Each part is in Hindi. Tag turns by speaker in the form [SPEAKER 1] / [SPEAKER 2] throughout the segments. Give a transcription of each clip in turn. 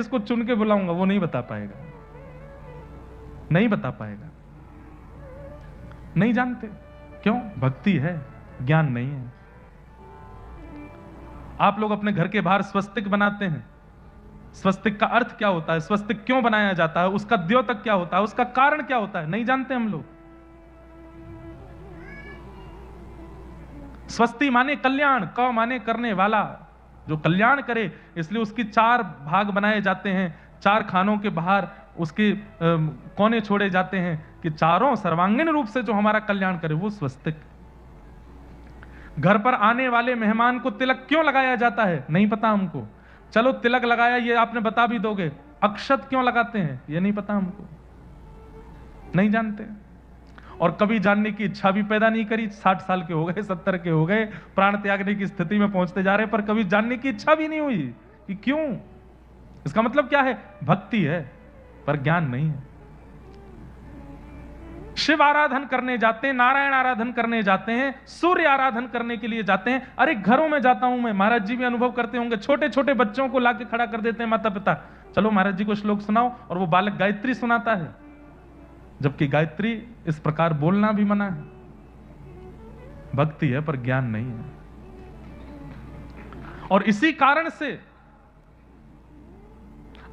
[SPEAKER 1] इसको चुन के बुलाऊंगा, वो नहीं बता पाएगा, नहीं बता पाएगा, नहीं जानते। क्यों? भक्ति है, ज्ञान नहीं है। आप लोग अपने घर के बाहर स्वस्तिक बनाते हैं, स्वस्तिक का अर्थ क्या होता है, स्वस्तिक क्यों बनाया जाता है, उसका द्योतक क्या होता है, उसका कारण क्या होता है, नहीं जानते हम लोग। स्वस्ति माने कल्याण, क माने करने वाला, जो कल्याण करे, इसलिए उसकी 4 भाग बनाए जाते हैं, 4 खानों के बाहर उसके कोने छोड़े जाते हैं कि चारों सर्वांगीण रूप से जो हमारा कल्याण करे, वो स्वस्तिक। घर पर आने वाले मेहमान को तिलक क्यों लगाया जाता है, नहीं पता हमको। चलो तिलक लगाया, ये आपने बता भी दोगे। अक्षत क्यों लगाते हैं, ये नहीं पता हमको, नहीं जानते। और कभी जानने की इच्छा भी पैदा नहीं करी। 60 साल के हो गए, 70 के हो गए, प्राण त्यागने की स्थिति में पहुंचते जा रहे, पर कभी जानने की इच्छा भी नहीं हुई कि क्यों। इसका मतलब क्या है? भक्ति है पर ज्ञान नहीं है। शिव आराधन करने जाते हैं, नारायण आराधन करने जाते हैं, सूर्य आराधन करने के लिए जाते हैं। अरे घरों में जाता हूं मैं, महाराज जी भी अनुभव करते होंगे, छोटे छोटे बच्चों को लाके खड़ा कर देते हैं माता पिता, चलो महाराज जी को श्लोक सुनाओ, और वो बालक गायत्री सुनाता है, जबकि गायत्री इस प्रकार बोलना भी मना है। भक्ति है पर ज्ञान नहीं है। और इसी कारण से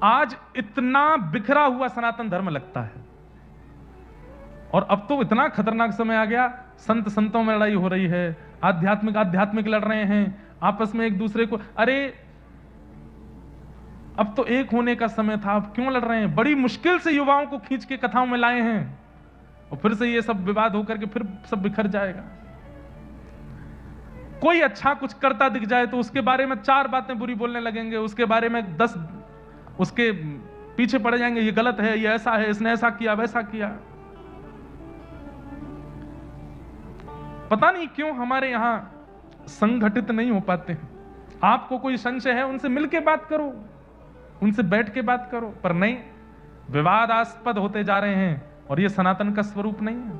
[SPEAKER 1] आज इतना बिखरा हुआ सनातन धर्म लगता है। और अब तो इतना खतरनाक समय आ गया, संत संतों में लड़ाई हो रही है, आध्यात्मिक लड़ रहे हैं आपस में एक दूसरे को। अरे अब तो एक होने का समय था, अब क्यों लड़ रहे हैं? बड़ी मुश्किल से युवाओं को खींच के कथाओं में लाए हैं, और फिर से ये सब विवाद होकर के फिर सब बिखर जाएगा। कोई अच्छा कुछ करता दिख जाए तो उसके बारे में 4 बातें बुरी बोलने लगेंगे, उसके बारे में 10 उसके पीछे पड़ जाएंगे, ये गलत है, ये ऐसा है, इसने ऐसा किया, वैसा किया। पता नहीं क्यों हमारे यहां संगठित नहीं हो पाते हैं। आपको कोई संशय है, उनसे मिलके बात करो, उनसे बैठ के बात करो, पर नहीं, विवादास्पद होते जा रहे हैं, और यह सनातन का स्वरूप नहीं है।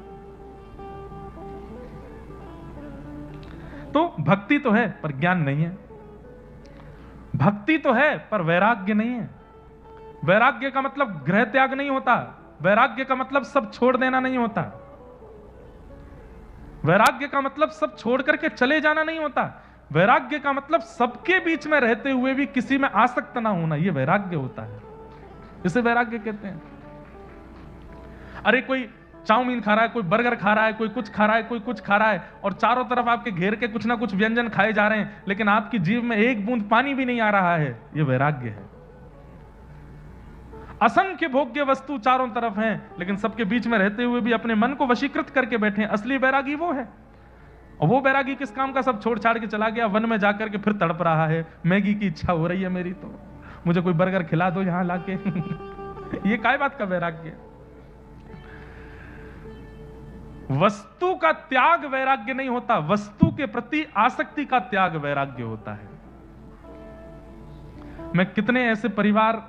[SPEAKER 1] तो भक्ति तो है पर ज्ञान नहीं है, भक्ति तो है पर वैराग्य नहीं है। वैराग्य का मतलब गृह त्याग नहीं होता, वैराग्य का मतलब सब छोड़ देना नहीं होता, वैराग्य का मतलब सब छोड़ करके चले जाना नहीं होता। वैराग्य का मतलब सबके बीच में रहते हुए भी किसी में आसक्त ना होना, यह वैराग्य होता है, इसे वैराग्य कहते हैं। अरे कोई चाउमीन खा रहा है, कोई बर्गर खा रहा है, कोई कुछ खा रहा है, कोई कुछ खा रहा है, और चारों तरफ आपके घेर के कुछ ना कुछ व्यंजन खाए जा रहे हैं, लेकिन आपकी जीभ में एक बूंद पानी भी नहीं आ रहा है, यह वैराग्य है। असंख्य भोग्य वस्तु चारों तरफ हैं, लेकिन सबके बीच में रहते हुए भी अपने मन को वशीकृत करके बैठे हैं, असली वैरागी वो है। और वो वैरागी किस काम का? सब छोड़ छाड़ के चला गया, वन में जाकर के फिर तड़प रहा है, मैगी की इच्छा हो रही है मेरी, तो मुझे कोई बर्गर खिला दो यहां लाके। ये काय बात का वैराग्य? वस्तु का त्याग वैराग्य नहीं होता, वस्तु के प्रति आसक्ति का त्याग वैराग्य होता है। मैं कितने ऐसे परिवार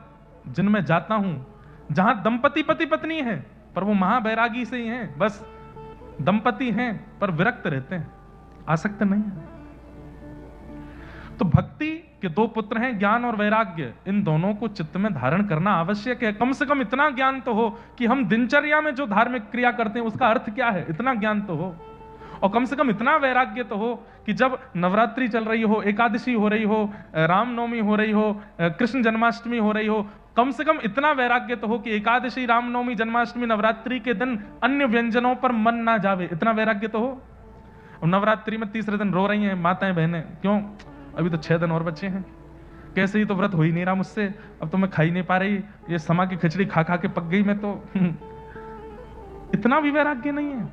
[SPEAKER 1] जिनमें जाता हूं जहां दंपति पति पत्नी है, पर वो महावैरागी से ही हैं, बस दंपति हैं पर विरक्त रहते हैं, आसक्त नहीं है। तो भक्ति के 2 पुत्र हैं, ज्ञान और वैराग्य। इन दोनों को चित्त में धारण करना आवश्यक है। कम से कम इतना ज्ञान तो हो कि हम दिनचर्या में जो धार्मिक क्रिया करते हैं उसका अर्थ क्या है, इतना ज्ञान तो हो। और कम से कम इतना वैराग्य तो हो कि जब नवरात्रि चल रही हो, एकादशी हो रही हो, रामनवमी हो रही हो, कृष्ण जन्माष्टमी हो रही हो, कम से कम इतना वैराग्य तो हो कि एकादशी, रामनवमी, जन्माष्टमी, नवरात्रि के दिन अन्य व्यंजनों पर मन ना जावे, इतना वैराग्य तो हो। और नवरात्रि में तीसरे दिन रो रही हैं माताएं बहनें, क्यों? अभी तो 6 दिन और बचे हैं, कैसे ही तो व्रत हो ही नहीं रहा मुझसे, अब तो मैं खा ही नहीं पा रही, ये समा की खिचड़ी खा खा के पक गई मैं तो। इतना भी वैराग्य नहीं है।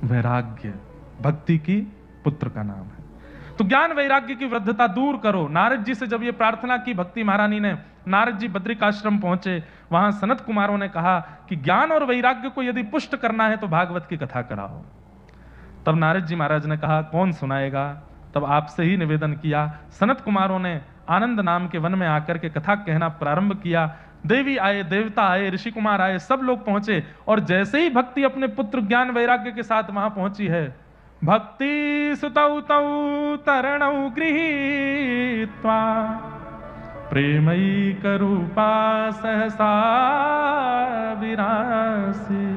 [SPEAKER 1] वैराग्य भक्ति की पुत्र का नाम है। तो ज्ञान वैराग्य की वृद्धता दूर करो। नारद जी से जब ये प्रार्थना की भक्ति महारानी ने, नारद जी बद्रिकाश्रम पहुंचे, वहां सनत कुमारों ने कहा कि ज्ञान और वैराग्य को यदि पुष्ट करना है तो भागवत की कथा कराओ। तब नारद जी महाराज ने कहा कौन सुनाएगा? तब आपसे ही निवेदन किया। सनत कुमारों ने आनंद नाम के वन में आकर के कथा कहना प्रारंभ किया। देवी आए, देवता आए, ऋषि कुमार आए, सब लोग पहुंचे, और जैसे ही भक्ति अपने पुत्र ज्ञान वैराग्य के साथ वहां पहुंची है, भक्ति सुतौ तौ तरणौ गृहीत्वा प्रेमैकरूपा सहसा विरासी।